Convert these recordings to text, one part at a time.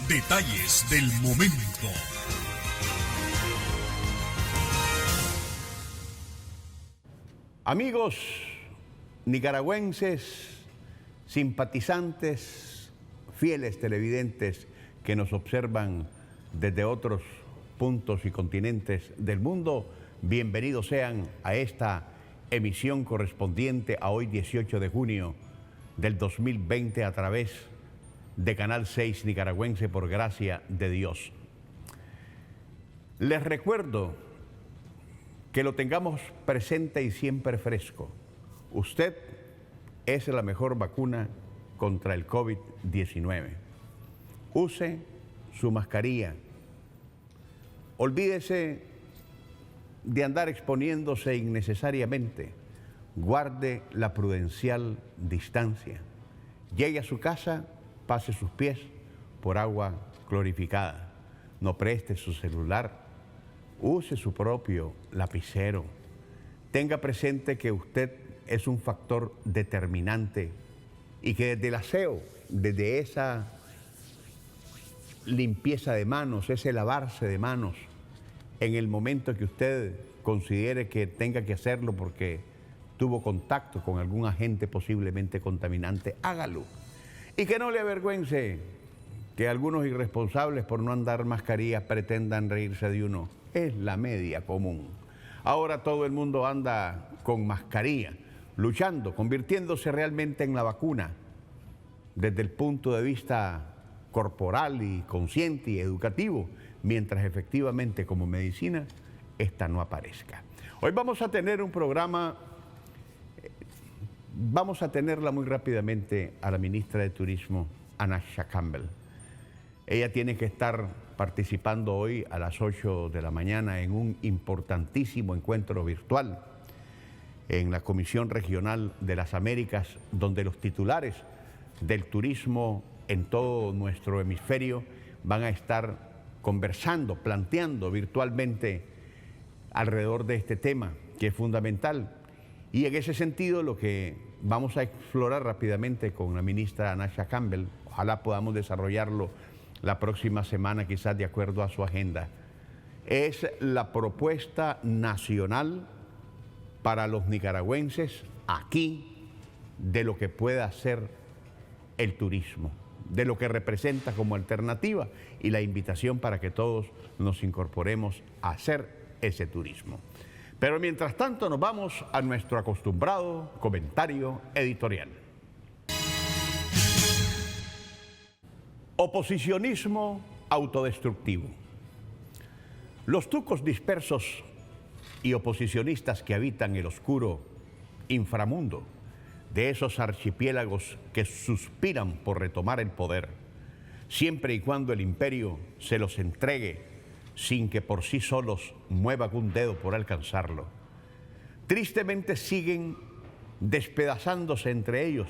Detalles del momento. Amigos nicaragüenses, simpatizantes, fieles televidentes que nos observan desde otros puntos y continentes del mundo, bienvenidos sean a esta emisión correspondiente a hoy 18 de junio del 2020 a través de Canal 6 Nicaragüense por gracia de Dios. Les recuerdo que lo tengamos presente y siempre fresco. Usted es la mejor vacuna contra el COVID-19. Use su mascarilla. Olvídese de andar exponiéndose innecesariamente. Guarde la prudencial distancia. Llegue a su casa, pase sus pies por agua clorificada. No preste su celular. Use su propio lapicero. Tenga presente que usted es un factor determinante y que desde el aseo, desde esa limpieza de manos, ese lavarse de manos, en el momento que usted considere que tenga que hacerlo porque tuvo contacto con algún agente posiblemente contaminante, hágalo. Y que no le avergüence que algunos irresponsables por no andar mascarilla pretendan reírse de uno. Es la media común. Ahora todo el mundo anda con mascarilla, luchando, convirtiéndose realmente en la vacuna desde el punto de vista corporal y consciente y educativo, mientras efectivamente como medicina esta no aparezca. Hoy vamos a tener un programa, vamos a tenerla muy rápidamente a la ministra de Turismo, Anasha Campbell. Ella tiene que estar participando hoy a las 8 de la mañana en un importantísimo encuentro virtual en la Comisión Regional de las Américas, donde los titulares del turismo en todo nuestro hemisferio van a estar conversando, planteando virtualmente alrededor de este tema, que es fundamental. Y en ese sentido, lo que vamos a explorar rápidamente con la ministra Anasha Campbell, ojalá podamos desarrollarlo la próxima semana, quizás de acuerdo a su agenda, es la propuesta nacional para los nicaragüenses aquí de lo que pueda ser el turismo, de lo que representa como alternativa y la invitación para que todos nos incorporemos a hacer ese turismo. Pero mientras tanto nos vamos a nuestro acostumbrado comentario editorial. Oposicionismo autodestructivo. Los tucos dispersos y oposicionistas que habitan el oscuro inframundo de esos archipiélagos que suspiran por retomar el poder, siempre y cuando el imperio se los entregue sin que por sí solos muevan un dedo por alcanzarlo, tristemente siguen despedazándose entre ellos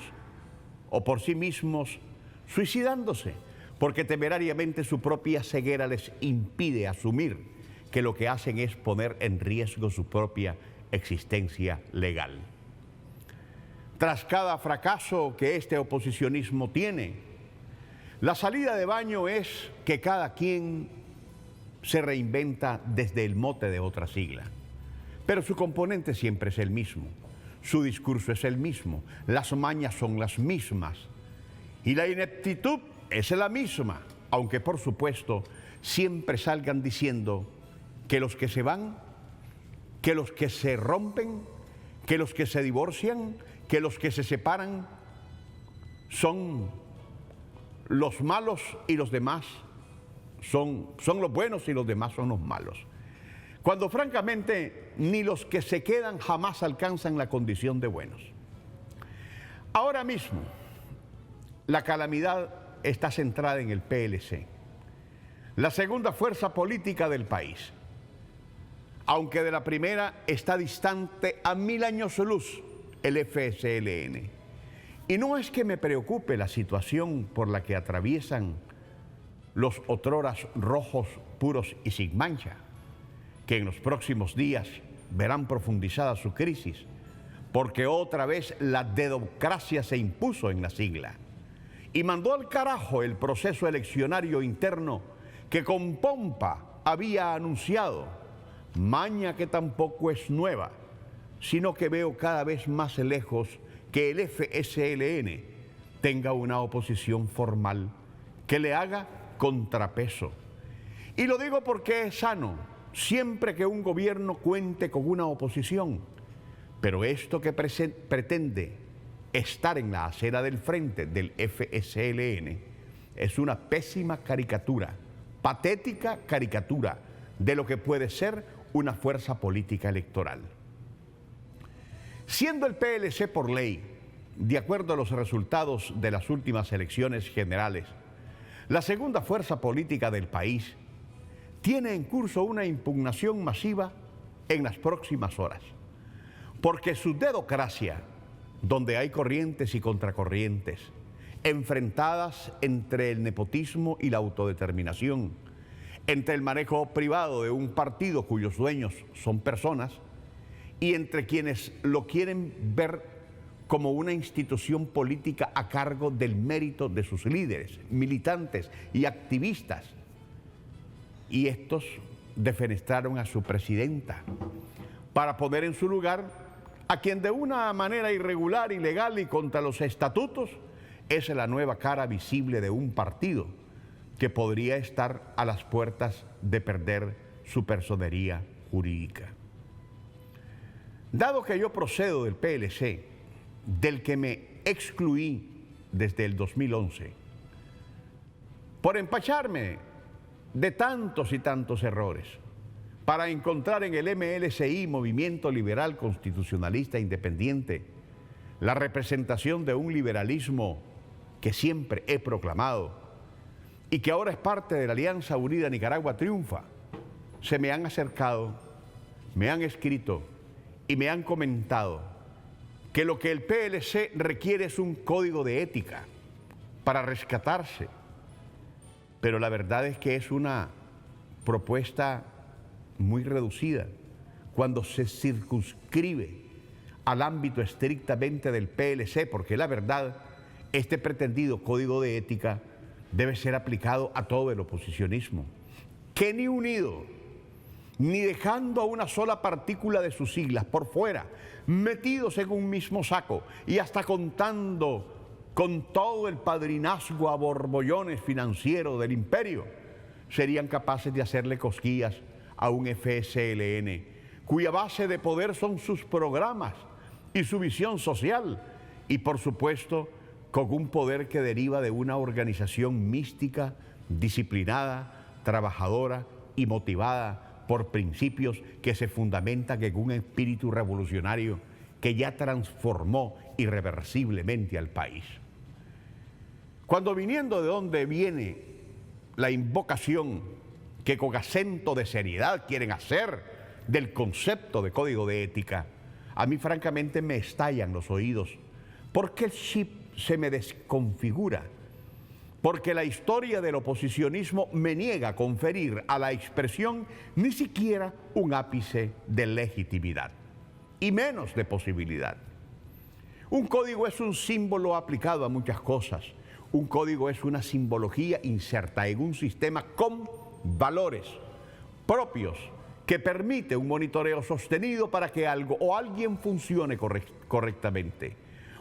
o por sí mismos suicidándose, porque temerariamente su propia ceguera les impide asumir que lo que hacen es poner en riesgo su propia existencia legal. Tras cada fracaso que este oposicionismo tiene, la salida de baño es que cada quien se reinventa desde el mote de otra sigla. Pero su componente siempre es el mismo, su discurso es el mismo, las mañas son las mismas y la ineptitud es la misma, aunque por supuesto siempre salgan diciendo que los que se van, que los que se rompen, que los que se divorcian, que los que se separan son los malos y los demás son los buenos y los demás son los malos. Cuando francamente ni los que se quedan jamás alcanzan la condición de buenos. Ahora mismo la calamidad está centrada en el PLC, la segunda fuerza política del país, aunque de la primera está distante a 1000 años luz el FSLN. Y no es que me preocupe la situación por la que atraviesan los otroras rojos puros y sin mancha, que en los próximos días verán profundizada su crisis, porque otra vez la dedocracia se impuso en la sigla. y mandó al carajo el proceso eleccionario interno que con pompa había anunciado, maña que tampoco es nueva, sino que veo cada vez más lejos que el FSLN tenga una oposición formal que le haga contrapeso. Y lo digo porque es sano, siempre que un gobierno cuente con una oposición, pero esto que pretende estar en la acera del frente del FSLN es una pésima caricatura, patética caricatura de lo que puede ser una fuerza política electoral. Siendo el PLC por ley, de acuerdo a los resultados de las últimas elecciones generales, la segunda fuerza política del país, tiene en curso una impugnación masiva en las próximas horas, porque su dedocracia, donde hay corrientes y contracorrientes, enfrentadas entre el nepotismo y la autodeterminación, entre el manejo privado de un partido cuyos dueños son personas y entre quienes lo quieren ver como una institución política a cargo del mérito de sus líderes, militantes y activistas. Y estos defenestraron a su presidenta para poner en su lugar a quien de una manera irregular, ilegal y contra los estatutos es la nueva cara visible de un partido que podría estar a las puertas de perder su personería jurídica. Dado que yo procedo del PLC, del que me excluí desde el 2011, por empacharme de tantos y tantos errores, para encontrar en el MLCI, Movimiento Liberal Constitucionalista Independiente, la representación de un liberalismo que siempre he proclamado y que ahora es parte de la Alianza Unida Nicaragua Triunfa, se me han acercado, me han escrito y me han comentado que lo que el PLC requiere es un código de ética para rescatarse, pero la verdad es que es una propuesta muy reducida cuando se circunscribe al ámbito estrictamente del PLC, porque la verdad, este pretendido código de ética debe ser aplicado a todo el oposicionismo, que ni unido, ni dejando a una sola partícula de sus siglas por fuera, metidos en un mismo saco y hasta contando con todo el padrinazgo a borbollones financiero del imperio, serían capaces de hacerle cosquillas a un FSLN, cuya base de poder son sus programas y su visión social, y por supuesto con un poder que deriva de una organización mística, disciplinada, trabajadora y motivada por principios que se fundamentan en un espíritu revolucionario que ya transformó irreversiblemente al país. Cuando viniendo de donde viene la invocación que con acento de seriedad quieren hacer del concepto de código de ética, a mí francamente me estallan los oídos, porque el chip se me desconfigura, porque la historia del oposicionismo me niega a conferir a la expresión ni siquiera un ápice de legitimidad, y menos de posibilidad. Un código es un símbolo aplicado a muchas cosas. Un código es una simbología inserta en un sistema con valores propios que permite un monitoreo sostenido para que algo o alguien funcione correctamente.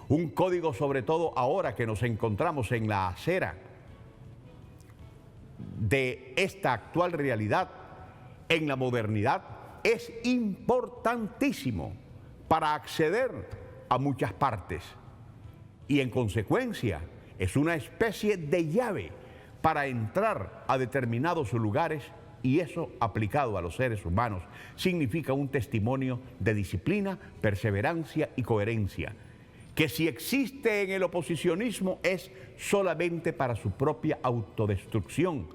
Un código, sobre todo ahora que nos encontramos en la acera de esta actual realidad, en la modernidad, es importantísimo para acceder a muchas partes y en consecuencia es una especie de llave para entrar a determinados lugares, y eso aplicado a los seres humanos significa un testimonio de disciplina, perseverancia y coherencia, que si existe en el oposicionismo es solamente para su propia autodestrucción,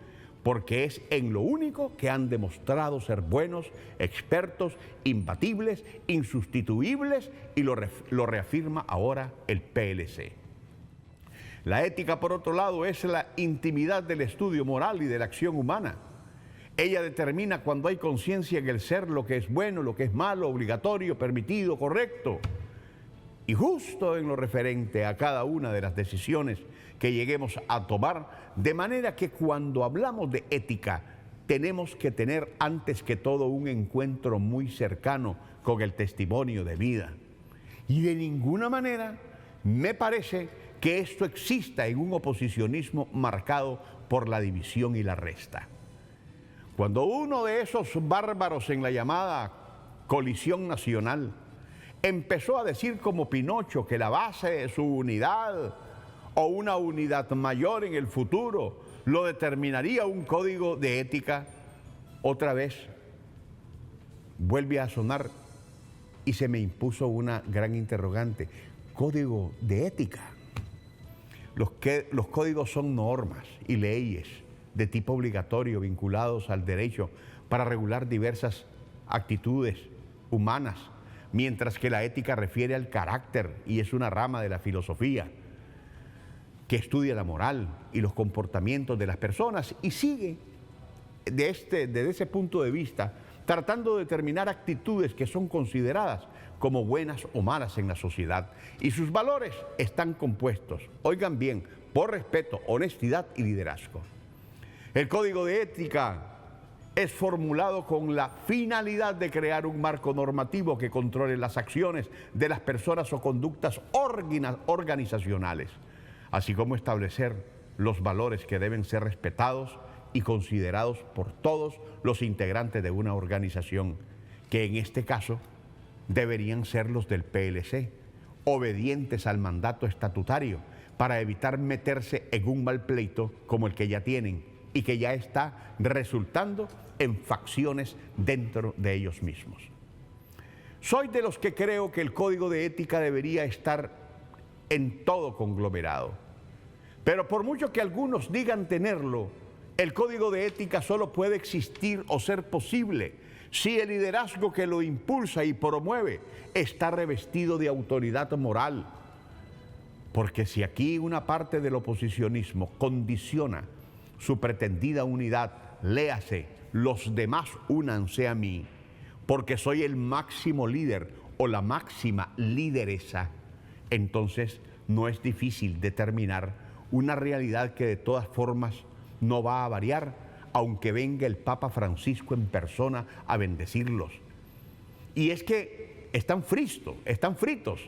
porque es en lo único que han demostrado ser buenos, expertos, imbatibles, insustituibles, y lo reafirma ahora el PLC. La ética, por otro lado, es la intimidad del estudio moral y de la acción humana. Ella determina cuando hay conciencia en el ser lo que es bueno, lo que es malo, obligatorio, permitido, correcto. Y justo en lo referente a cada una de las decisiones que lleguemos a tomar, de manera que cuando hablamos de ética, tenemos que tener antes que todo un encuentro muy cercano con el testimonio de vida. Y de ninguna manera me parece que esto exista en un oposicionismo marcado por la división y la resta. Cuando uno de esos bárbaros en la llamada colisión nacional empezó a decir como Pinocho que la base de su unidad o una unidad mayor en el futuro lo determinaría un código de ética, otra vez vuelve a sonar y se me impuso una gran interrogante. Código de ética. Los códigos son normas y leyes de tipo obligatorio vinculados al derecho para regular diversas actitudes humanas, mientras que la ética refiere al carácter y es una rama de la filosofía que estudia la moral y los comportamientos de las personas y sigue desde ese punto de vista tratando de determinar actitudes que son consideradas como buenas o malas en la sociedad. Y sus valores están compuestos, oigan bien, por respeto, honestidad y liderazgo. El código de ética es formulado con la finalidad de crear un marco normativo que controle las acciones de las personas o conductas organizacionales, así como establecer los valores que deben ser respetados y considerados por todos los integrantes de una organización, que en este caso deberían ser los del PLC, obedientes al mandato estatutario para evitar meterse en un mal pleito como el que ya tienen y que ya está resultando en facciones dentro de ellos mismos. Soy de los que creo que el código de ética debería estar en todo conglomerado, pero por mucho que algunos digan tenerlo, el código de ética solo puede existir o ser posible si el liderazgo que lo impulsa y promueve está revestido de autoridad moral. Porque si aquí una parte del oposicionismo condiciona su pretendida unidad, léase, los demás únanse a mí, porque soy el máximo líder o la máxima lideresa, entonces no es difícil determinar una realidad que de todas formas no va a variar, aunque venga el Papa Francisco en persona a bendecirlos. Y es que están fritos,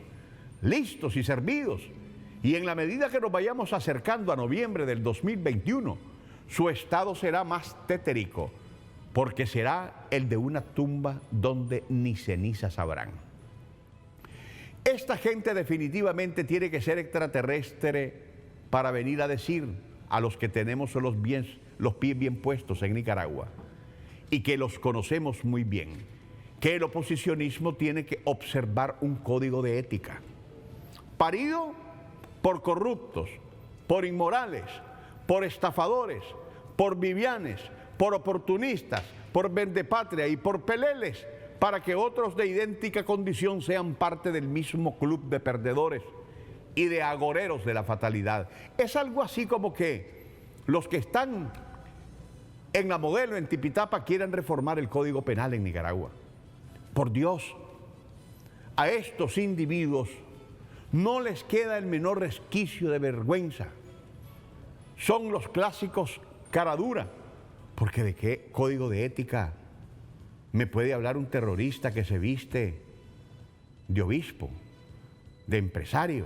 listos y servidos. Y en la medida que nos vayamos acercando a noviembre del 2021, su estado será más tétrico, porque será el de una tumba donde ni cenizas habrán. Esta gente definitivamente tiene que ser extraterrestre para venir a decir a los que tenemos los pies bien puestos en Nicaragua y que los conocemos muy bien, que el oposicionismo tiene que observar un código de ética, parido por corruptos, por inmorales, por estafadores, por vivianes, por oportunistas, por vendepatria y por peleles, para que otros de idéntica condición sean parte del mismo club de perdedores y de agoreros de la fatalidad. Es algo así como que los que están en La Modelo, en Tipitapa, quieren reformar el Código Penal en Nicaragua. Por Dios, a estos individuos no les queda el menor resquicio de vergüenza. Son los clásicos cara dura, porque ¿de qué código de ética me puede hablar un terrorista que se viste de obispo, de empresario,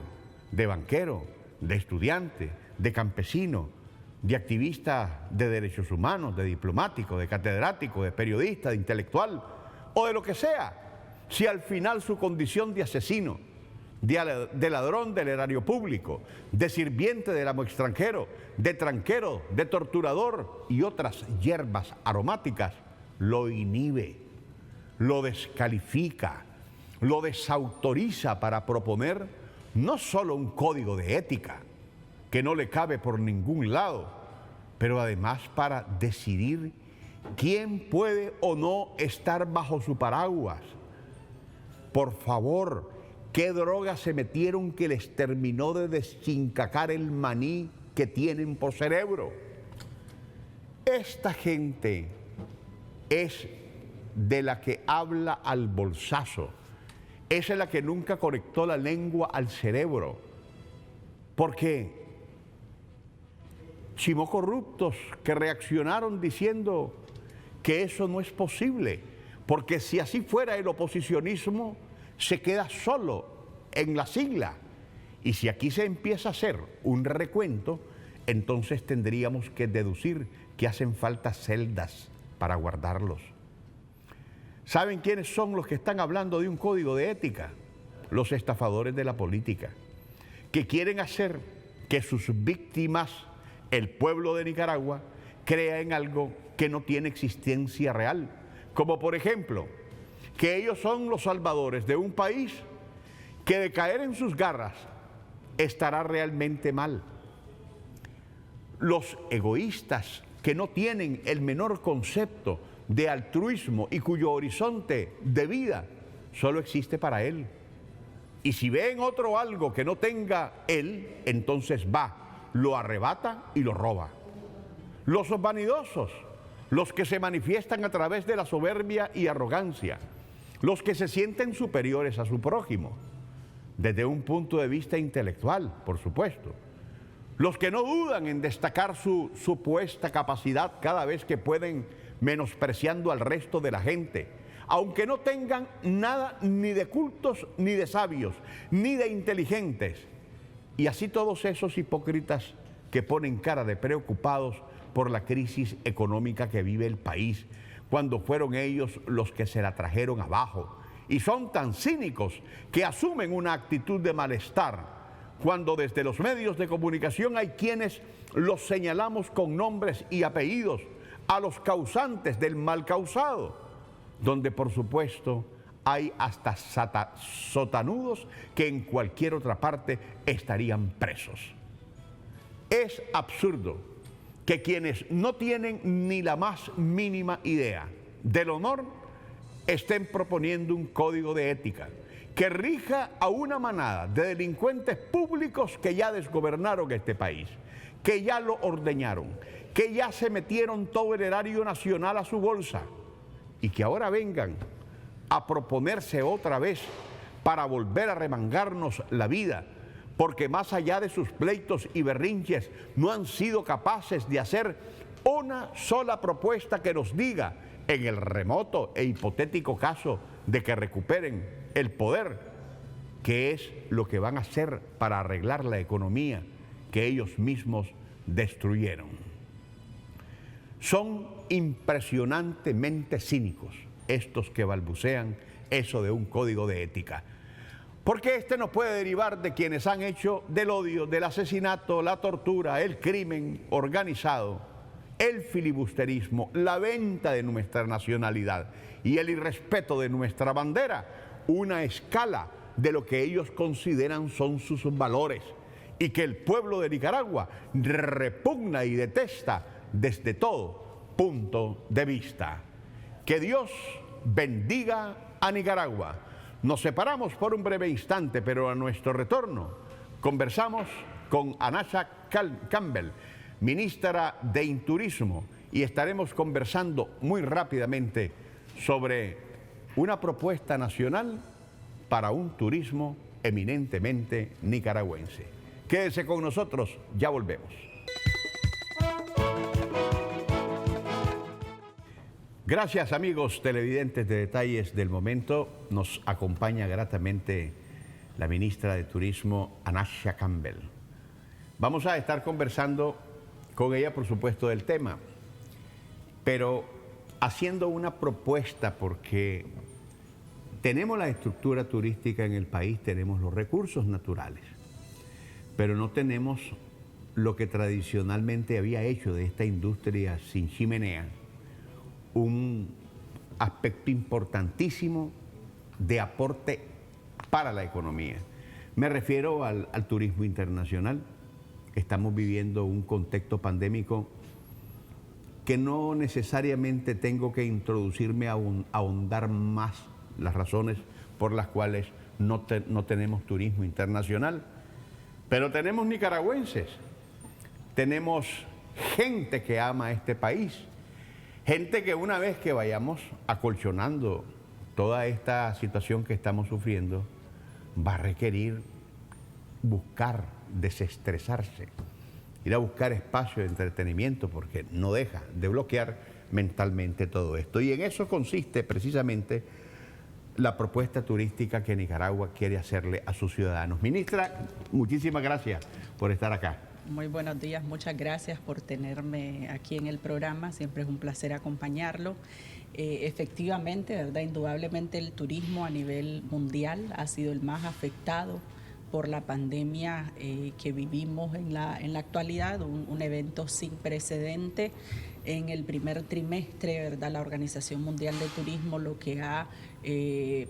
de banquero, de estudiante, de campesino, de activista de derechos humanos, de diplomático, de catedrático, de periodista, de intelectual o de lo que sea, si al final su condición de asesino, de ladrón del erario público, de sirviente del amo extranjero, de tranquero, de torturador y otras hierbas aromáticas, lo inhibe, lo descalifica, lo desautoriza para proponer no solo un código de ética que no le cabe por ningún lado, pero además para decidir quién puede o no estar bajo su paraguas. Por favor, ¿qué drogas se metieron que les terminó de deschincacar el maní que tienen por cerebro? Esta gente es de la que habla al bolsazo, es la que nunca conectó la lengua al cerebro, porque chimocorruptos que reaccionaron diciendo que eso no es posible, porque si así fuera el oposicionismo se queda solo en la sigla. Y si aquí se empieza a hacer un recuento, entonces tendríamos que deducir que hacen falta celdas para guardarlos. ¿Saben quiénes son los que están hablando de un código de ética? Los estafadores de la política, que quieren hacer que sus víctimas, el pueblo de Nicaragua, crea en algo que no tiene existencia real. Como por ejemplo, que ellos son los salvadores de un país que de caer en sus garras estará realmente mal. Los egoístas que no tienen el menor concepto de altruismo y cuyo horizonte de vida solo existe para él. Y si ven otro algo que no tenga él, entonces va, lo arrebata y lo roba. Los vanidosos, los que se manifiestan a través de la soberbia y arrogancia, los que se sienten superiores a su prójimo, desde un punto de vista intelectual, por supuesto. Los que no dudan en destacar su supuesta capacidad cada vez que pueden, menospreciando al resto de la gente, aunque no tengan nada ni de cultos, ni de sabios, ni de inteligentes. Y así todos esos hipócritas que ponen cara de preocupados por la crisis económica que vive el país, cuando fueron ellos los que se la trajeron abajo. Y son tan cínicos que asumen una actitud de malestar, cuando desde los medios de comunicación hay quienes los señalamos con nombres y apellidos a los causantes del mal causado, donde por supuesto hay hasta sotanudos que en cualquier otra parte estarían presos. Es absurdo que quienes no tienen ni la más mínima idea del honor estén proponiendo un código de ética que rija a una manada de delincuentes públicos que ya desgobernaron este país, que ya lo ordeñaron, que ya se metieron todo el erario nacional a su bolsa y que ahora vengan a proponerse otra vez para volver a remangarnos la vida, porque más allá de sus pleitos y berrinches no han sido capaces de hacer una sola propuesta que nos diga, en el remoto e hipotético caso de que recuperen el poder, qué es lo que van a hacer para arreglar la economía que ellos mismos destruyeron. Son impresionantemente cínicos estos que balbucean eso de un código de ética, porque este no puede derivar de quienes han hecho del odio, del asesinato, la tortura, el crimen organizado, el filibusterismo, la venta de nuestra nacionalidad y el irrespeto de nuestra bandera una escala de lo que ellos consideran son sus valores y que el pueblo de Nicaragua repugna y detesta desde todo punto de vista. Que Dios bendiga a Nicaragua. Nos separamos por un breve instante, pero a nuestro retorno conversamos con Anasha Campbell, ministra de Turismo, y estaremos conversando muy rápidamente sobre una propuesta nacional para un turismo eminentemente nicaragüense. Quédese con nosotros, ya volvemos. Gracias, amigos televidentes de Detalles del Momento. Nos acompaña gratamente la ministra de Turismo, Anasha Campbell. Vamos a estar conversando con ella, por supuesto, del tema, pero haciendo una propuesta, porque tenemos la estructura turística en el país, tenemos los recursos naturales, pero no tenemos lo que tradicionalmente había hecho de esta industria sin chimenea un aspecto importantísimo de aporte para la economía. Me refiero al turismo internacional. Estamos viviendo un contexto pandémico que no necesariamente tengo que introducirme a ahondar más las razones por las cuales no tenemos turismo internacional, pero tenemos nicaragüenses, tenemos gente que ama este país, gente que una vez que vayamos acolchonando toda esta situación que estamos sufriendo, va a requerir buscar desestresarse ir a buscar espacio de entretenimiento, porque no deja de bloquear mentalmente todo esto. Y en eso consiste precisamente la propuesta turística que Nicaragua quiere hacerle a sus ciudadanos. Ministra, muchísimas gracias por estar acá. Muy buenos días, muchas gracias por tenerme aquí en el programa, siempre es un placer acompañarlo. Efectivamente, ¿verdad? Indudablemente el turismo a nivel mundial ha sido el más afectado por la pandemia que vivimos en la actualidad, un evento sin precedente. En el primer trimestre, ¿verdad? La Organización Mundial de Turismo lo que ha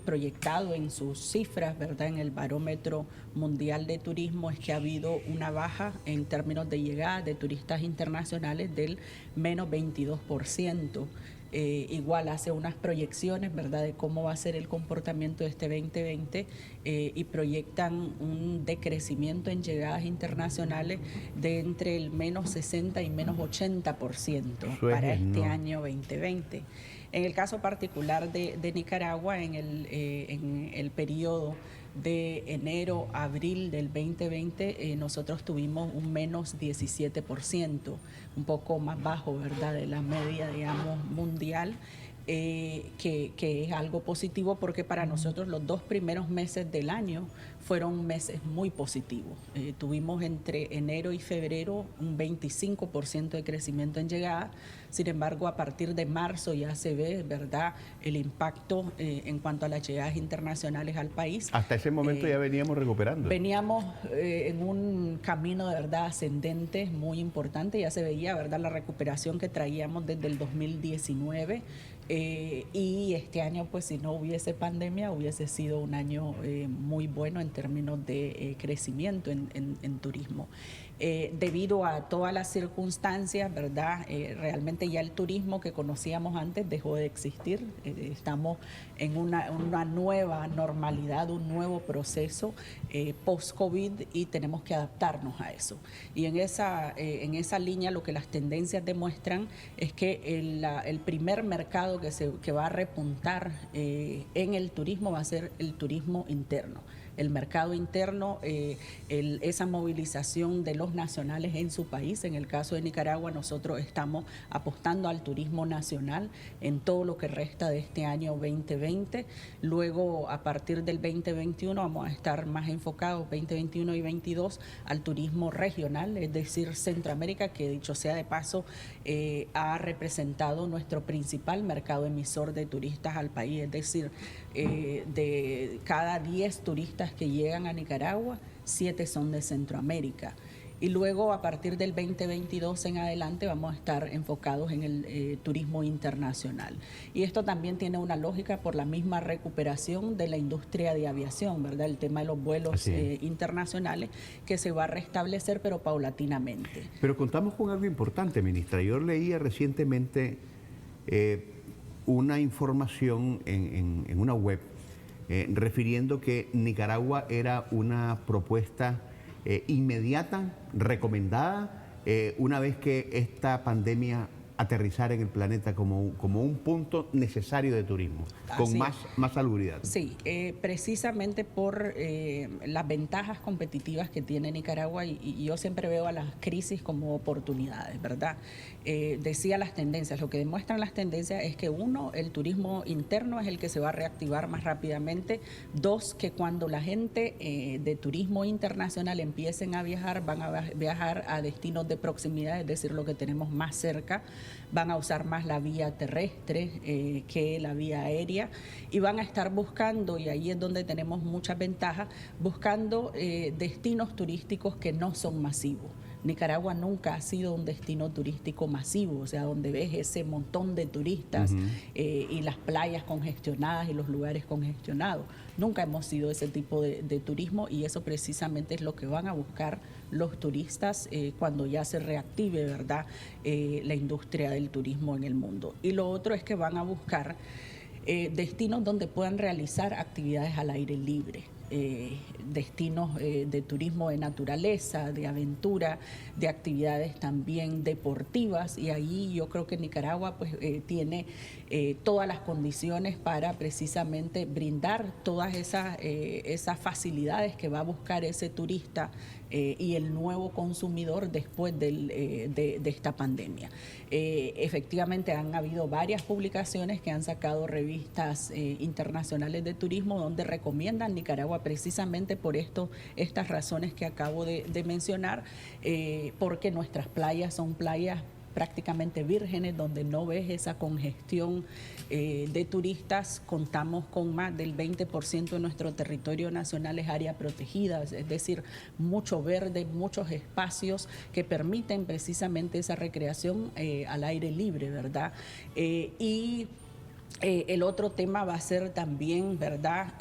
proyectado en sus cifras, ¿verdad? En el barómetro mundial de turismo es que ha habido una baja en términos de llegada de turistas internacionales del menos 22%. Igual hace unas proyecciones, ¿verdad?, de cómo va a ser el comportamiento de este 2020 y proyectan un decrecimiento en llegadas internacionales de entre el menos 60 y menos 80% para este año 2020. En el caso particular de Nicaragua, en el periodo de enero a abril del 2020, nosotros tuvimos un menos 17%, un poco más bajo, ¿verdad?, de la media, digamos, mundial, que es algo positivo porque para nosotros los 2 primeros meses del año fueron meses muy positivos. Tuvimos entre enero y febrero un 25% de crecimiento en llegada. Sin embargo, a partir de marzo ya se ve, ¿verdad?, el impacto en cuanto a las llegadas internacionales al país. Hasta ese momento ya veníamos recuperando. Veníamos en un camino de verdad ascendente muy importante. Ya se veía, ¿verdad?, la recuperación que traíamos desde el 2019. Y este año, pues si no hubiese pandemia, hubiese sido un año muy bueno en términos de crecimiento en turismo. Debido a todas las circunstancias, ¿verdad? Realmente ya el turismo que conocíamos antes dejó de existir. Estamos en una nueva normalidad, un nuevo proceso post-COVID y tenemos que adaptarnos a eso. Y en esa línea lo que las tendencias demuestran es que el primer mercado que va a repuntar en el turismo va a ser el turismo interno. El mercado interno, esa movilización de los nacionales en su país. En el caso de Nicaragua, nosotros estamos apostando al turismo nacional en todo lo que resta de este año 2020. Luego, a partir del 2021, vamos a estar más enfocados, 2021 y 2022, al turismo regional, es decir, Centroamérica, que dicho sea de paso, ha representado nuestro principal mercado emisor de turistas al país. Es decir, de cada 10 turistas que llegan a Nicaragua, 7 son de Centroamérica. Y luego, a partir del 2022 en adelante, vamos a estar enfocados en el turismo internacional. Y esto también tiene una lógica por la misma recuperación de la industria de aviación, ¿verdad? El tema de los vuelos internacionales que se va a restablecer, pero paulatinamente. Pero contamos con algo importante, ministra. Yo leía recientemente una información en una web refiriendo que Nicaragua era una propuesta inmediata, recomendada, una vez que esta pandemia aterrizar en el planeta como un punto necesario de turismo, con más salubridad. Sí, precisamente por las ventajas competitivas que tiene Nicaragua y yo siempre veo a las crisis como oportunidades, ¿verdad? Decía las tendencias, lo que demuestran las tendencias es que uno, el turismo interno es el que se va a reactivar más rápidamente. Dos, que cuando la gente de turismo internacional empiecen a viajar, van a viajar a destinos de proximidad, es decir, lo que tenemos más cerca. Van a usar más la vía terrestre que la vía aérea y van a estar buscando, y ahí es donde tenemos muchas ventajas, buscando destinos turísticos que no son masivos. Nicaragua nunca ha sido un destino turístico masivo, o sea, donde ves ese montón de turistas y las playas congestionadas y los lugares congestionados. Nunca hemos sido ese tipo de turismo y eso precisamente es lo que van a buscar los turistas cuando ya se reactive, ¿verdad?, la industria del turismo en el mundo. Y lo otro es que van a buscar destinos donde puedan realizar actividades al aire libre. destinos de turismo de naturaleza, de aventura, de actividades también deportivas, y ahí yo creo que Nicaragua pues tiene todas las condiciones para precisamente brindar todas esas facilidades que va a buscar ese turista y el nuevo consumidor después de esta pandemia. Efectivamente han habido varias publicaciones que han sacado revistas internacionales de turismo donde recomiendan Nicaragua precisamente por estas razones que acabo de mencionar, porque nuestras playas son playas prácticamente vírgenes, donde no ves esa congestión de turistas. Contamos con más del 20% de nuestro territorio nacional es área protegida, es decir, mucho verde, muchos espacios que permiten precisamente esa recreación al aire libre, ¿verdad? El otro tema va a ser también, ¿verdad?,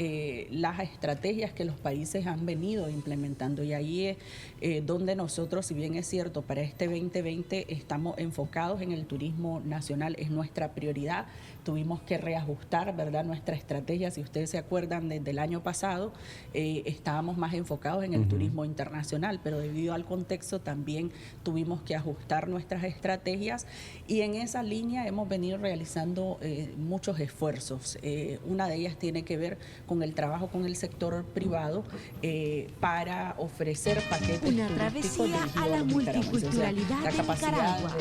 las estrategias que los países han venido implementando, y ahí es donde nosotros, si bien es cierto, para este 2020 estamos enfocados en el turismo nacional, es nuestra prioridad. Tuvimos que reajustar, ¿verdad?, nuestra estrategia. Si ustedes se acuerdan, desde el año pasado estábamos más enfocados en el turismo internacional, pero debido al contexto también tuvimos que ajustar nuestras estrategias, y en esa línea hemos venido realizando muchos esfuerzos. Una de ellas tiene que ver con el trabajo con el sector privado para ofrecer paquetes una turísticos travesía a la multiculturalidad, la de capacidad Nicaragua.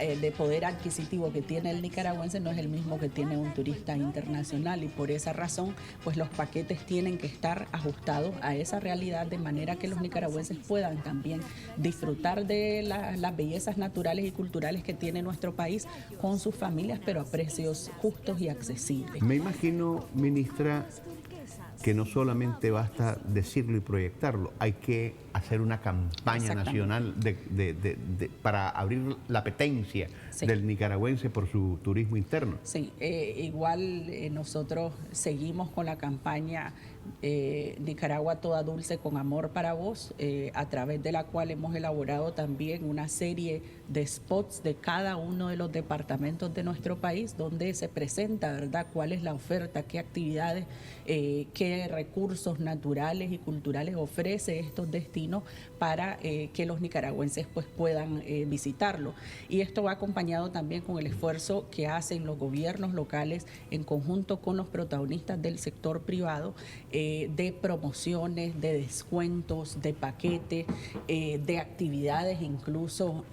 De poder adquisitivo que tiene el nicaragüense no es el mismo que tiene un turista internacional, y por esa razón pues los paquetes tienen que estar ajustados a esa realidad, de manera que los nicaragüenses puedan también disfrutar de las bellezas naturales y culturales que tiene nuestro país con sus familias, pero a precios justos y accesibles. Me imagino, ministra, que no solamente basta decirlo y proyectarlo, hay que hacer una campaña nacional para abrir la apetencia del nicaragüense por su turismo interno. Sí, igual nosotros seguimos con la campaña Nicaragua Toda Dulce con Amor para Vos, a través de la cual hemos elaborado también una serie de spots de cada uno de los departamentos de nuestro país, donde se presenta, ¿verdad?, cuál es la oferta, qué actividades, qué recursos naturales y culturales ofrece estos destinos para que los nicaragüenses pues puedan visitarlo. Y esto va acompañado también con el esfuerzo que hacen los gobiernos locales en conjunto con los protagonistas del sector privado, de promociones, de descuentos, de paquetes, de actividades incluso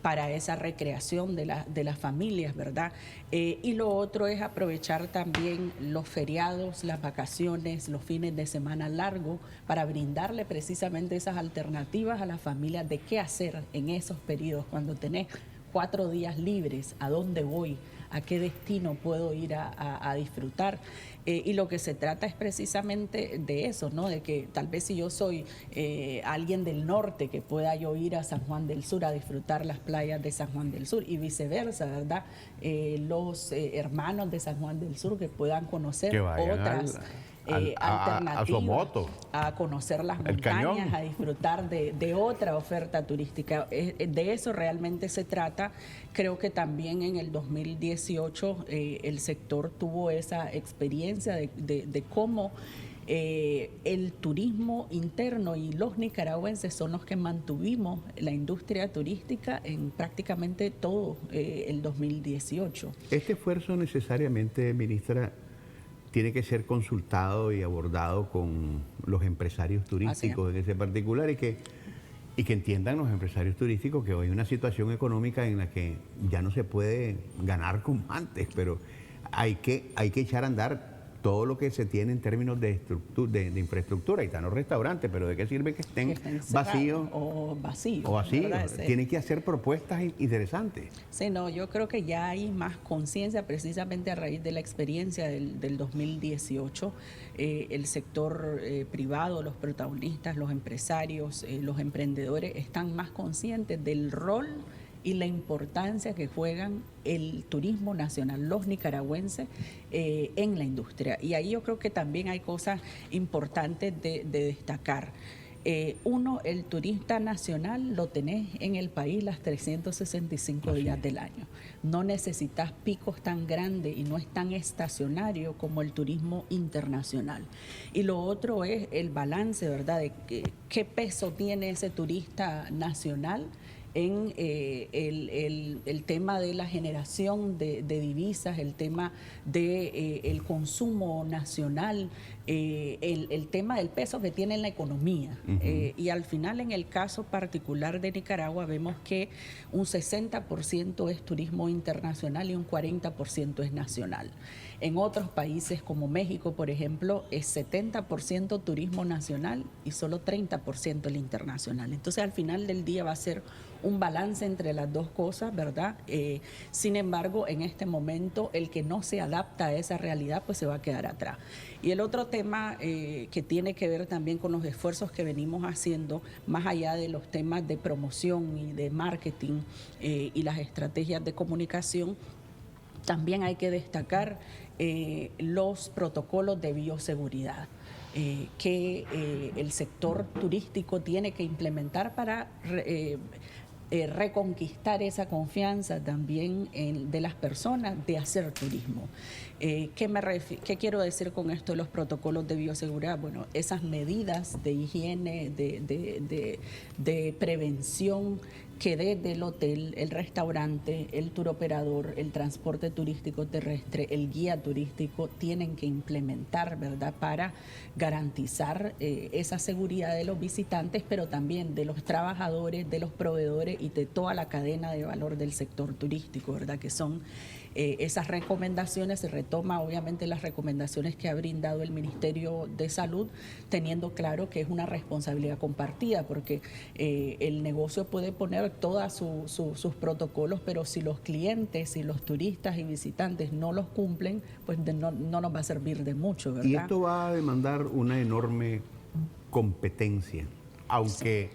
para esa recreación de las familias, ¿verdad? Y lo otro es aprovechar también los feriados, las vacaciones, los fines de semana largos, para brindarle precisamente esas alternativas a las familias de qué hacer en esos periodos. Cuando tenés 4 días libres, ¿a dónde voy? ¿A qué destino puedo ir a disfrutar? Y lo que se trata es precisamente de eso, ¿no? De que tal vez si yo soy alguien del norte, que pueda yo ir a San Juan del Sur a disfrutar las playas de San Juan del Sur, y viceversa, ¿verdad? Los hermanos de San Juan del Sur que puedan conocer otras alternativas, a Somoto, a conocer las montañas, Cañón, a disfrutar de otra oferta turística. De eso realmente se trata. Creo que también en el 2018 el sector tuvo esa experiencia de cómo el turismo interno y los nicaragüenses son los que mantuvimos la industria turística en prácticamente todo el 2018. Este esfuerzo necesariamente, ministra, tiene que ser consultado y abordado con los empresarios turísticos en ese particular, y que entiendan los empresarios turísticos que hoy hay una situación económica en la que ya no se puede ganar como antes, pero hay que echar a andar todo lo que se tiene en términos de infraestructura. Y están los restaurantes, pero ¿de qué sirve que estén vacíos? O vacíos. Tienen que hacer propuestas interesantes. Sí, no, yo creo que ya hay más conciencia precisamente a raíz de la experiencia del 2018. El sector privado, los protagonistas, los empresarios, los emprendedores están más conscientes del rol y la importancia que juegan el turismo nacional, los nicaragüenses, en la industria. Y ahí yo creo que también hay cosas importantes de destacar. Uno, el turista nacional lo tenés en el país las 365 días del año. No necesitas picos tan grandes y no es tan estacionario como el turismo internacional. Y lo otro es el balance, ¿verdad? De qué peso tiene ese turista nacional en el tema de la generación de divisas, el tema del el consumo nacional, el tema del peso que tiene en la economía. Y al final, en el caso particular de Nicaragua, vemos que un 60% es turismo internacional y un 40% es nacional. En otros países como México, por ejemplo, es 70% turismo nacional y solo 30% el internacional. Entonces, al final del día va a ser un balance entre las dos cosas, ¿verdad? Sin embargo, en este momento, el que no se adapta a esa realidad, pues se va a quedar atrás. Y el otro tema que tiene que ver también con los esfuerzos que venimos haciendo, más allá de los temas de promoción y de marketing y las estrategias de comunicación, también hay que destacar los protocolos de bioseguridad que el sector turístico tiene que implementar para reconquistar esa confianza también de las personas de hacer turismo. ¿Qué quiero decir con esto de los protocolos de bioseguridad? Bueno, esas medidas de higiene, de prevención que desde el hotel, el restaurante, el turoperador, el transporte turístico terrestre, el guía turístico tienen que implementar, ¿verdad?, para garantizar esa seguridad de los visitantes, pero también de los trabajadores, de los proveedores y de toda la cadena de valor del sector turístico, ¿verdad?, que son esas recomendaciones. Se retoma obviamente las recomendaciones que ha brindado el Ministerio de Salud, teniendo claro que es una responsabilidad compartida, porque el negocio puede poner todos sus protocolos, pero si los clientes, si los turistas y visitantes no los cumplen, pues no nos va a servir de mucho, ¿verdad? Y esto va a demandar una enorme competencia, aunque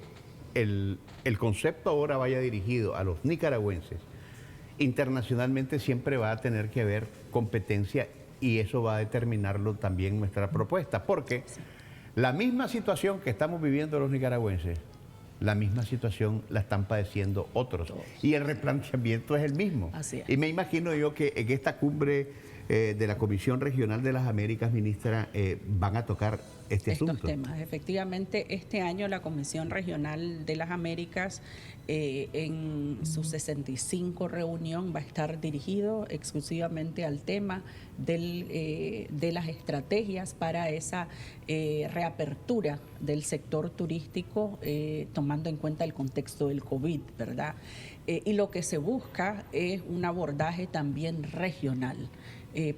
el concepto ahora vaya dirigido a los nicaragüenses. Internacionalmente siempre va a tener que haber competencia y eso va a determinarlo también nuestra propuesta, porque la misma situación que estamos viviendo los nicaragüenses, la misma situación la están padeciendo otros. Y el replanteamiento es el mismo. Así es. Y me imagino yo que en esta cumbre de la Comisión Regional de las Américas, ministra, van a tocar estos temas. Efectivamente, este año la Comisión Regional de las Américas en su 65 reunión va a estar dirigido exclusivamente al tema de las estrategias para esa reapertura del sector turístico, tomando en cuenta el contexto del COVID, ¿verdad? Y lo que se busca es un abordaje también regional.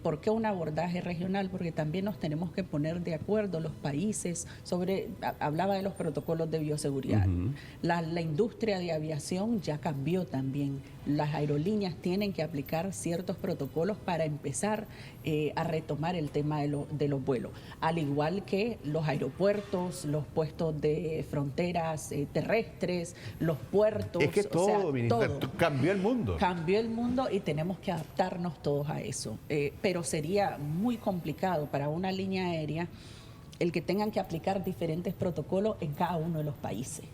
¿Por qué un abordaje regional? Porque también nos tenemos que poner de acuerdo los países sobre, hablaba de los protocolos de bioseguridad. La industria de aviación ya cambió también. Las aerolíneas tienen que aplicar ciertos protocolos para empezar a retomar el tema de los vuelos. Al igual que los aeropuertos, los puestos de fronteras terrestres, los puertos. Es que todo, ministra, cambió el mundo. Cambió el mundo y tenemos que adaptarnos todos a eso. Pero sería muy complicado para una línea aérea el que tengan que aplicar diferentes protocolos en cada uno de los países.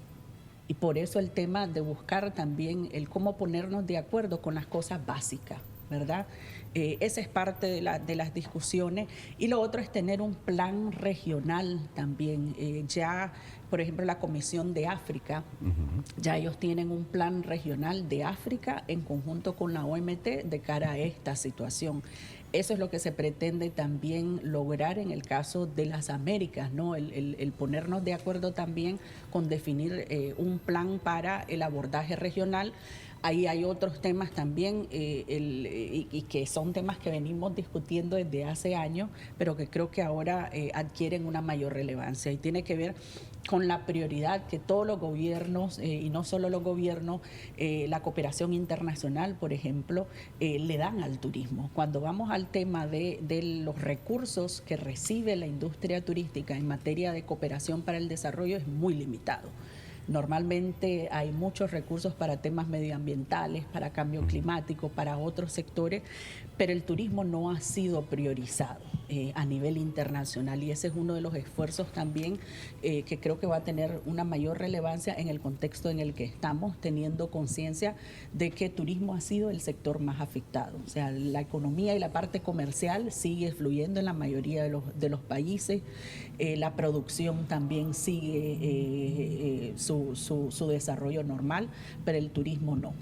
Y por eso el tema de buscar también el cómo ponernos de acuerdo con las cosas básicas, ¿verdad? Esa es parte de las discusiones. Y lo otro es tener un plan regional también. Ya, por ejemplo, la Comisión de África, ya ellos tienen un plan regional de África en conjunto con la OMT de cara a esta situación. Eso es lo que se pretende también lograr en el caso de las Américas, ¿no? El ponernos de acuerdo también con definir un plan para el abordaje regional. Ahí hay otros temas también y que son temas que venimos discutiendo desde hace años, pero que creo que ahora adquieren una mayor relevancia y tiene que ver con la prioridad que todos los gobiernos, y no solo los gobiernos, la cooperación internacional, por ejemplo, le dan al turismo. Cuando vamos al tema de los recursos que recibe la industria turística en materia de cooperación para el desarrollo es muy limitado. Normalmente hay muchos recursos para temas medioambientales, para cambio climático, para otros sectores, pero el turismo no ha sido priorizado. a nivel internacional, y ese es uno de los esfuerzos también que creo que va a tener una mayor relevancia en el contexto en el que estamos, teniendo conciencia de que turismo ha sido el sector más afectado. O sea, la economía y la parte comercial sigue fluyendo en la mayoría de los países, la producción también sigue su desarrollo normal, pero el turismo no.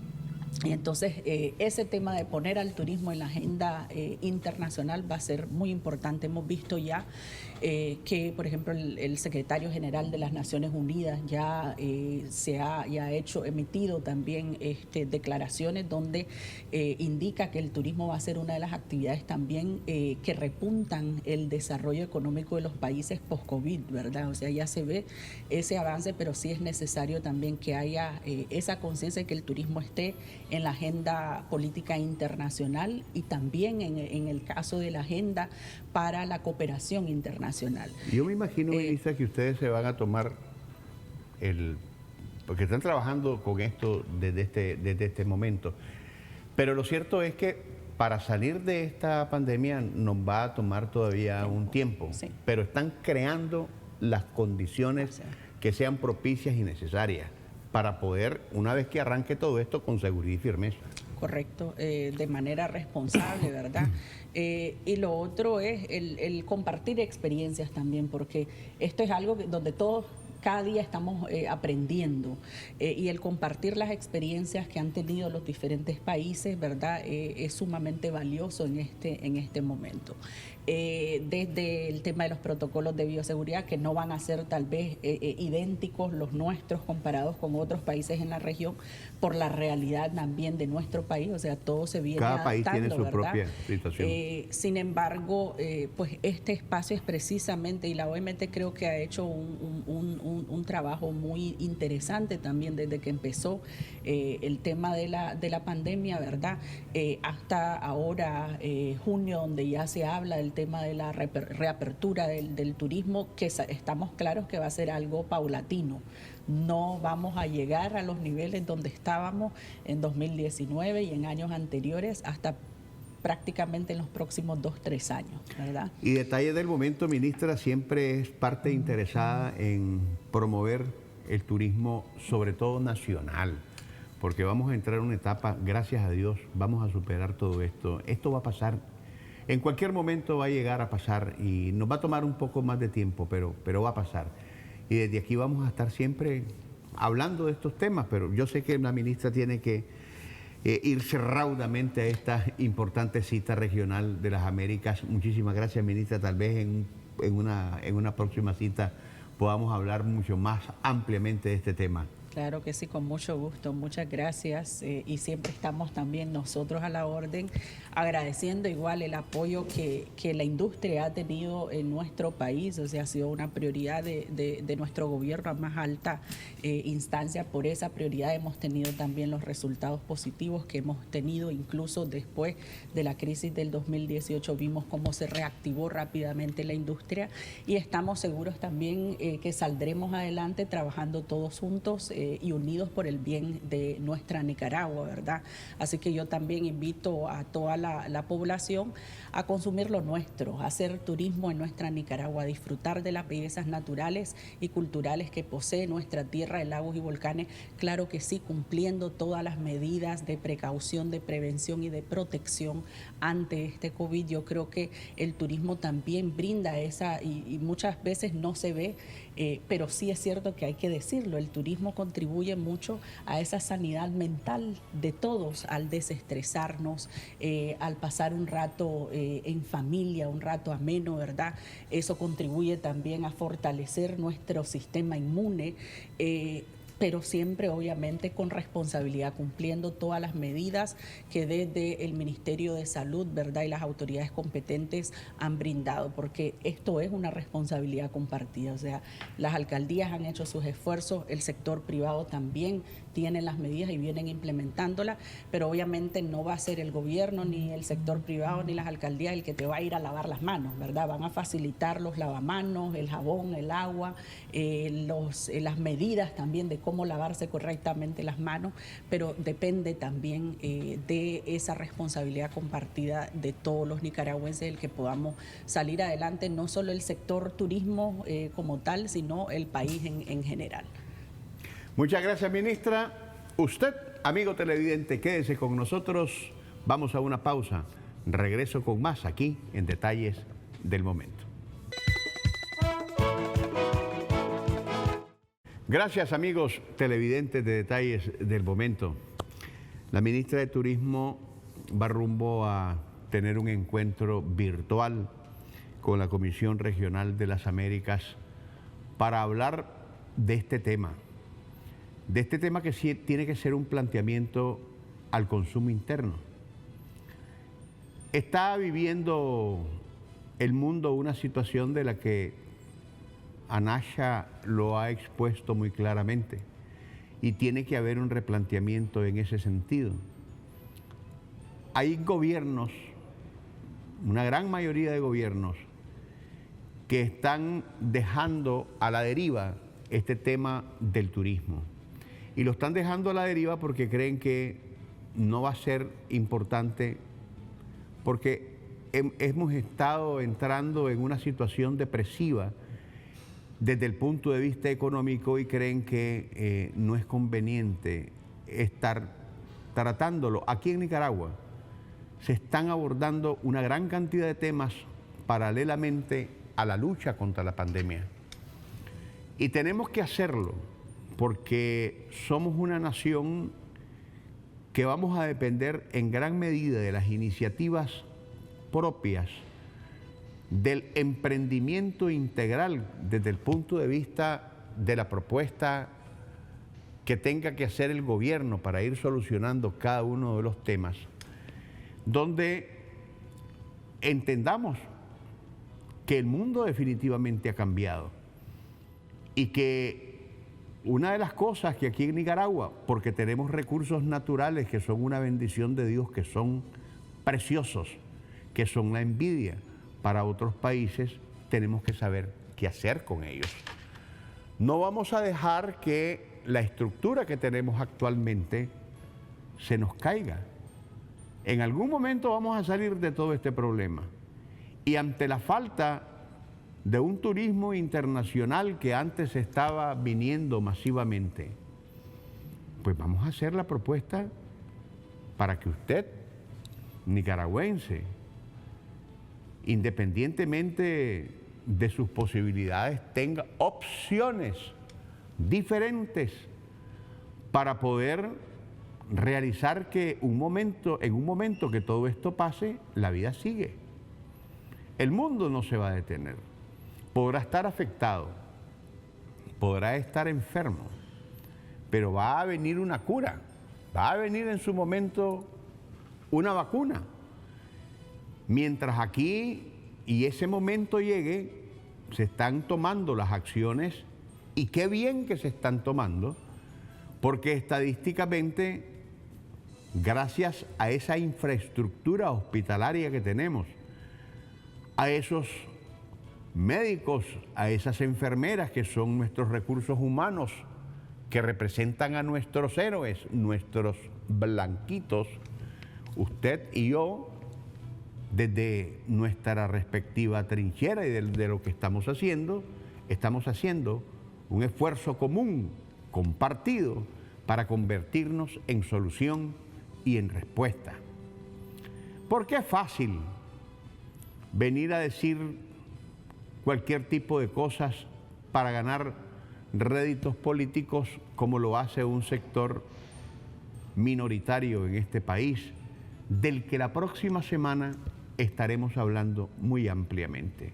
Y entonces ese tema de poner al turismo en la agenda internacional va a ser muy importante. Hemos visto ya que, por ejemplo, el secretario general de las Naciones Unidas ya ha emitido también declaraciones donde indica que el turismo va a ser una de las actividades también que repuntan el desarrollo económico de los países post-COVID, ¿verdad? O sea, ya se ve ese avance, pero sí es necesario también que haya esa conciencia de que el turismo esté en la agenda política internacional y también en el caso de la agenda para la cooperación internacional. Yo me imagino, ministra, que ustedes se van a tomar porque están trabajando con esto desde este momento, pero lo cierto es que para salir de esta pandemia nos va a tomar todavía un tiempo, sí, pero están creando las condiciones que sean propicias y necesarias para poder, una vez que arranque todo esto, con seguridad y firmeza. Correcto, de manera responsable, ¿verdad? Y lo otro es el compartir experiencias también, porque esto es algo donde todos cada día estamos aprendiendo, y el compartir las experiencias que han tenido los diferentes países, ¿verdad? Es sumamente valioso en este momento. Desde el tema de los protocolos de bioseguridad, que no van a ser tal vez idénticos los nuestros comparados con otros países en la región, por la realidad también de nuestro país, o sea, todo se viene cada adaptando, país tiene su, ¿verdad?, propia situación. Sin embargo, pues este espacio es precisamente, y la OMT creo que ha hecho un trabajo muy interesante también desde que empezó el tema de la pandemia, ¿verdad? Hasta ahora, junio, donde ya se habla del tema de la reapertura del turismo, que estamos claros que va a ser algo paulatino. No vamos a llegar a los niveles donde estábamos en 2019 y en años anteriores hasta prácticamente en los próximos 2-3 años, ¿verdad? Y detalle del momento, ministra, siempre es parte interesada en promover el turismo, sobre todo nacional, porque vamos a entrar en una etapa, gracias a Dios, vamos a superar todo esto. Esto va a pasar, en cualquier momento va a llegar a pasar y nos va a tomar un poco más de tiempo, pero va a pasar. Y desde aquí vamos a estar siempre hablando de estos temas, pero yo sé que la ministra tiene que irse raudamente a esta importante cita regional de las Américas. Muchísimas gracias, ministra. Tal vez en una próxima cita podamos hablar mucho más ampliamente de este tema. Claro que sí, con mucho gusto, muchas gracias, y siempre estamos también nosotros a la orden, agradeciendo igual el apoyo que la industria ha tenido en nuestro país. O sea, ha sido una prioridad de nuestro gobierno a más alta instancia. Por esa prioridad hemos tenido también los resultados positivos que hemos tenido, incluso después de la crisis del 2018 vimos cómo se reactivó rápidamente la industria, y estamos seguros también que saldremos adelante trabajando todos juntos y unidos por el bien de nuestra Nicaragua, ¿verdad? Así que yo también invito a toda la población a consumir lo nuestro, a hacer turismo en nuestra Nicaragua, a disfrutar de las bellezas naturales y culturales que posee nuestra tierra de lagos y volcanes, claro que sí, cumpliendo todas las medidas de precaución, de prevención y de protección ante este COVID. Yo creo que el turismo también brinda esa, y muchas veces no se ve, pero sí es cierto que hay que decirlo, el turismo contribuye mucho a esa sanidad mental de todos, al desestresarnos, al pasar un rato en familia, un rato ameno, ¿verdad? Eso contribuye también a fortalecer nuestro sistema inmune, pero siempre obviamente con responsabilidad, cumpliendo todas las medidas que desde el Ministerio de Salud, ¿verdad?, y las autoridades competentes han brindado, porque esto es una responsabilidad compartida. O sea, las alcaldías han hecho sus esfuerzos, el sector privado también tienen las medidas y vienen implementándolas, pero obviamente no va a ser el gobierno, ni el sector privado, ni las alcaldías el que te va a ir a lavar las manos, ¿verdad? Van a facilitar los lavamanos, el jabón, el agua, las medidas también de cómo lavarse correctamente las manos, pero depende también de esa responsabilidad compartida de todos los nicaragüenses, el que podamos salir adelante, no solo el sector turismo como tal, sino el país en general. Muchas gracias, ministra. Usted, amigo televidente, quédese con nosotros. Vamos a una pausa. Regreso con más aquí en Detalles del Momento. Gracias, amigos televidentes de Detalles del Momento. La ministra de Turismo va rumbo a tener un encuentro virtual con la Comisión Regional de las Américas para hablar de este tema que sí tiene que ser un planteamiento al consumo interno. Está viviendo el mundo una situación de la que Anasha lo ha expuesto muy claramente y tiene que haber un replanteamiento en ese sentido. Hay gobiernos, una gran mayoría de gobiernos, que están dejando a la deriva este tema del turismo. Y lo están dejando a la deriva porque creen que no va a ser importante, porque hemos estado entrando en una situación depresiva desde el punto de vista económico y creen que no es conveniente estar tratándolo. Aquí en Nicaragua se están abordando una gran cantidad de temas paralelamente a la lucha contra la pandemia. Y tenemos que hacerlo porque somos una nación que vamos a depender en gran medida de las iniciativas propias, del emprendimiento integral desde el punto de vista de la propuesta que tenga que hacer el gobierno para ir solucionando cada uno de los temas, donde entendamos que el mundo definitivamente ha cambiado y que una de las cosas que aquí en Nicaragua, porque tenemos recursos naturales que son una bendición de Dios, que son preciosos, que son la envidia para otros países, tenemos que saber qué hacer con ellos. No vamos a dejar que la estructura que tenemos actualmente se nos caiga. En algún momento vamos a salir de todo este problema. Y ante la falta de un turismo internacional que antes estaba viniendo masivamente, pues vamos a hacer la propuesta para que usted, nicaragüense, independientemente de sus posibilidades, tenga opciones diferentes para poder realizar que en un momento que todo esto pase, la vida sigue. El mundo no se va a detener. Podrá estar afectado, podrá estar enfermo, pero va a venir una cura, va a venir en su momento una vacuna. Mientras aquí y ese momento llegue, se están tomando las acciones, y qué bien que se están tomando, porque estadísticamente, gracias a esa infraestructura hospitalaria que tenemos, a esos médicos, a esas enfermeras que son nuestros recursos humanos, que representan a nuestros héroes, nuestros blanquitos, usted y yo, desde nuestra respectiva trinchera y de lo que estamos haciendo un esfuerzo común, compartido, para convertirnos en solución y en respuesta. Porque es fácil venir a decir cualquier tipo de cosas para ganar réditos políticos, como lo hace un sector minoritario en este país, del que la próxima semana estaremos hablando muy ampliamente.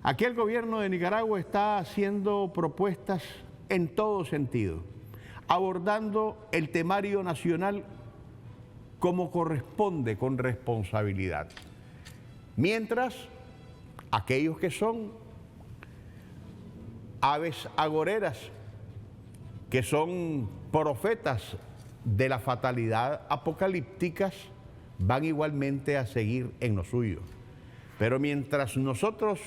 Aquí el gobierno de Nicaragua está haciendo propuestas en todo sentido, abordando el temario nacional como corresponde, con responsabilidad. Mientras, aquellos que son aves agoreras, que son profetas de la fatalidad apocalípticas, van igualmente a seguir en lo suyo. Pero mientras nosotros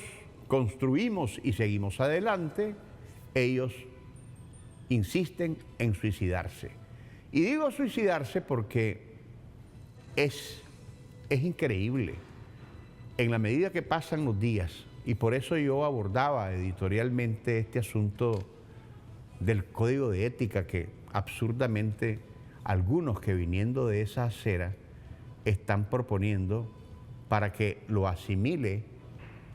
construimos y seguimos adelante, ellos insisten en suicidarse. Y digo suicidarse porque es increíble. En la medida que pasan los días, y por eso yo abordaba editorialmente este asunto del código de ética que absurdamente algunos que viniendo de esa acera están proponiendo para que lo asimile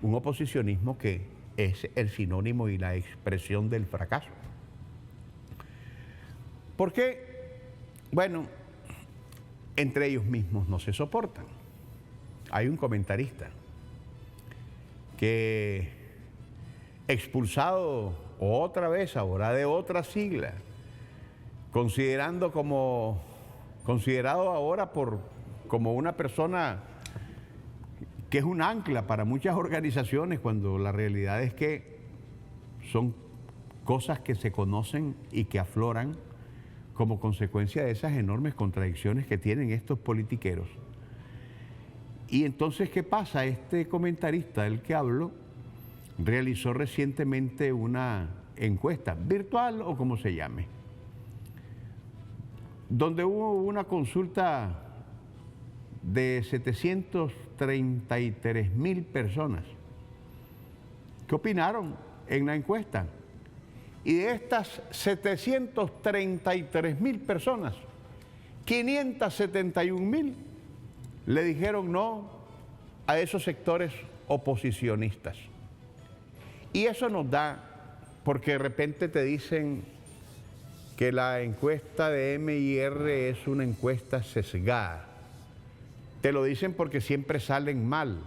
un oposicionismo que es el sinónimo y la expresión del fracaso. ¿Por qué? Bueno, entre ellos mismos no se soportan. Hay un comentarista que, expulsado otra vez, ahora de otra sigla, considerado ahora como una persona que es un ancla para muchas organizaciones, cuando la realidad es que son cosas que se conocen y que afloran como consecuencia de esas enormes contradicciones que tienen estos politiqueros. Y entonces, ¿qué pasa? Este comentarista del que hablo realizó recientemente una encuesta, virtual o como se llame, donde hubo una consulta de 733,000 personas que opinaron en la encuesta. Y de estas 733,000 personas, 571,000 le dijeron no a esos sectores oposicionistas. Y eso nos da, porque de repente te dicen que la encuesta de MIR es una encuesta sesgada. Te lo dicen porque siempre salen mal,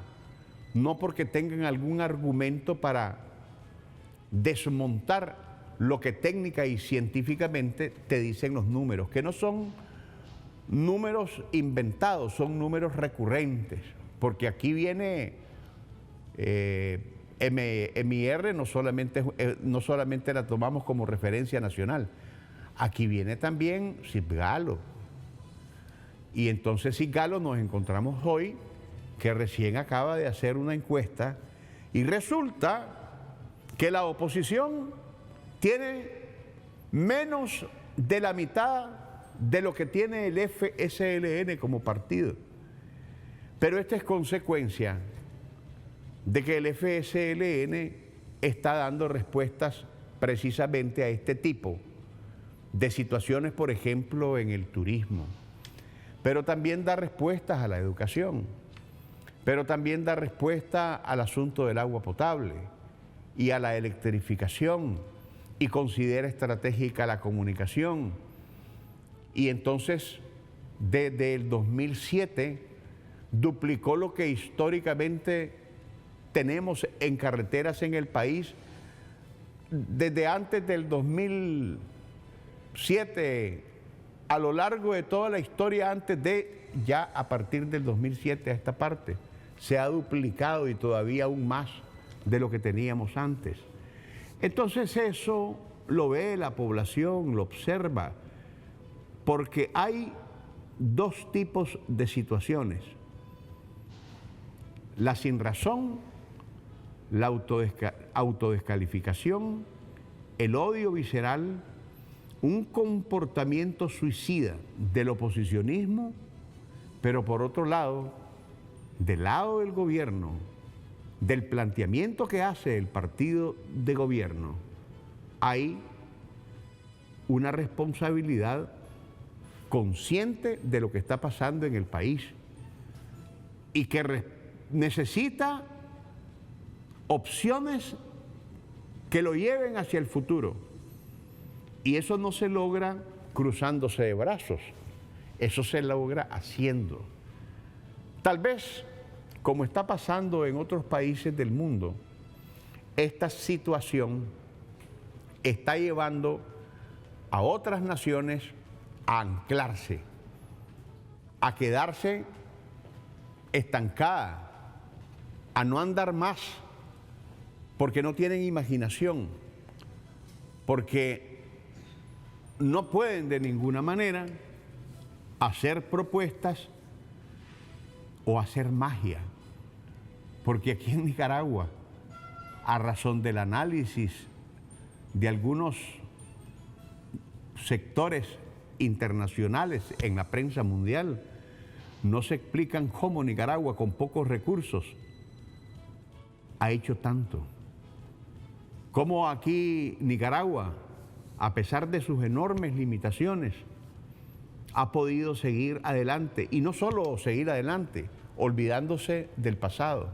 no porque tengan algún argumento para desmontar lo que técnica y científicamente te dicen los números, que no son números inventados, son números recurrentes, porque aquí viene MIR, no solamente la tomamos como referencia nacional, aquí viene también Cipgalo. Y entonces Cipgalo nos encontramos hoy que recién acaba de hacer una encuesta y resulta que la oposición tiene menos de la mitad de lo que tiene el FSLN como partido. Pero esta es consecuencia de que el FSLN está dando respuestas precisamente a este tipo de situaciones, por ejemplo, en el turismo. Pero también da respuestas a la educación, pero también da respuesta al asunto del agua potable y a la electrificación, y considera estratégica la comunicación. Y entonces, desde el 2007, duplicó lo que históricamente tenemos en carreteras en el país. Desde antes del 2007, a lo largo de toda la historia antes de, ya a partir del 2007 a esta parte, se ha duplicado y todavía aún más de lo que teníamos antes. Entonces eso lo ve la población, lo observa, porque hay dos tipos de situaciones: la sinrazón, la autodescalificación, el odio visceral, un comportamiento suicida del oposicionismo, pero por otro lado, del lado del gobierno, del planteamiento que hace el partido de gobierno, hay una responsabilidad consciente de lo que está pasando en el país y que necesita opciones que lo lleven hacia el futuro. Y eso no se logra cruzándose de brazos, eso se logra haciendo. Tal vez, como está pasando en otros países del mundo, esta situación está llevando a otras naciones a anclarse, a quedarse estancada, a no andar más, porque no tienen imaginación, porque no pueden de ninguna manera hacer propuestas o hacer magia, porque aquí en Nicaragua, a razón del análisis de algunos sectores internacionales en la prensa mundial, no se explican cómo Nicaragua, con pocos recursos, ha hecho tanto. Cómo aquí Nicaragua, a pesar de sus enormes limitaciones, ha podido seguir adelante. Y no solo seguir adelante, olvidándose del pasado,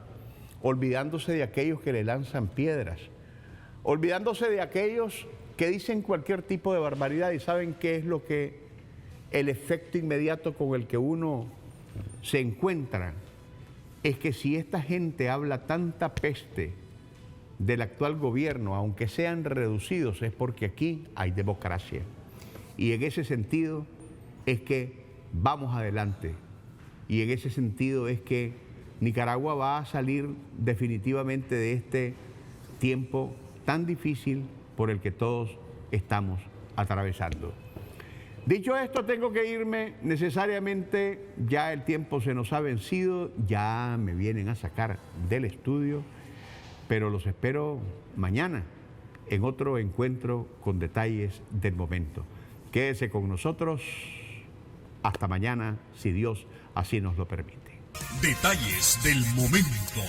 olvidándose de aquellos que le lanzan piedras, olvidándose de aquellos que dicen cualquier tipo de barbaridad y saben qué es lo que el efecto inmediato con el que uno se encuentra es que si esta gente habla tanta peste del actual gobierno, aunque sean reducidos, es porque aquí hay democracia. Y en ese sentido es que vamos adelante. Y en ese sentido es que Nicaragua va a salir definitivamente de este tiempo tan difícil por el que todos estamos atravesando. Dicho esto, tengo que irme necesariamente, ya el tiempo se nos ha vencido, ya me vienen a sacar del estudio, pero los espero mañana en otro encuentro con detalles del momento. Quédese con nosotros, hasta mañana, si Dios así nos lo permite. Detalles del momento.